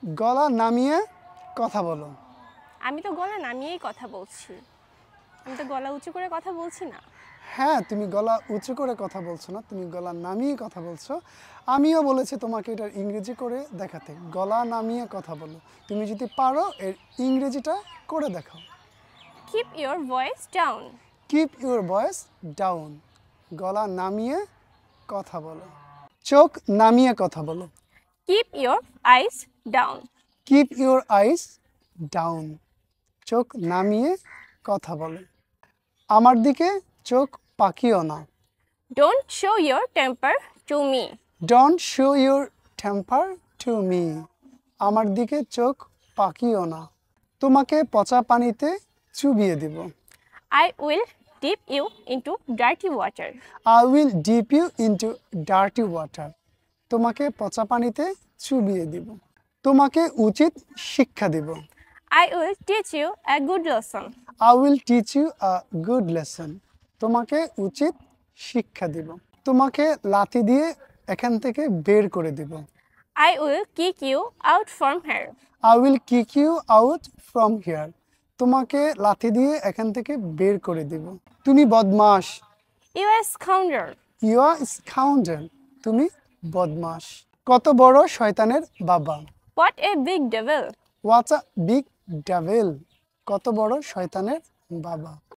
গলা নামিয়ে কথা বলো। আমি তো গলা নামিয়েই কথা বলছি। আমি তো গলা উঁচু করে কথা বলছি না। হ্যাঁ, তুমি গলা উঁচু করে কথা বলছো না, তুমি গলা নামিয়ে কথা বলছো। আমিও বলেছি তোমাকে এটার ইংরেজি করে দেখাতে, গলা নামিয়ে কথা বলো। তুমি যদি পারো এর ইংরেজিটা করে দেখাও। Keep your voice down. Keep your voice down, গলা নামিয়ে কথা বলো। চোখ নামিয়ে কথা বলো। Keep your eyes down. Keep your eyes down, চোখ নামিয়ে কথা বলো। আমার দিকে চোখ পাকিও না। Don't show your temper to me. Don't show your temper to me, আমার দিকে চোখ পাকিও না। তোমাকে পচা পানিতে চুবিয়ে দিব। I will dip you into dirty water. I will dip you into dirty water, তোমাকে পচা পানিতে চুবিয়ে দিব। তোমাকে উচিত শিক্ষা দিব। I will teach you a good lesson. I will teach you a good lesson, তোমাকে উচিত শিক্ষা দিব। তোমাকে লাথি দিয়ে এখান থেকে বের করে দিব। I will kick you out from here. I will kick you out from here, তোমাকে লাথি দিয়ে এখান থেকে বের করে দিব। তুমি বদমাশ। You a scoundrel. You are scoundrel, তুমি বদমাশ। কত বড় শয়তানের বাবা। What a big devil. What's a big devil, কত বড় শয়তানের বাবা।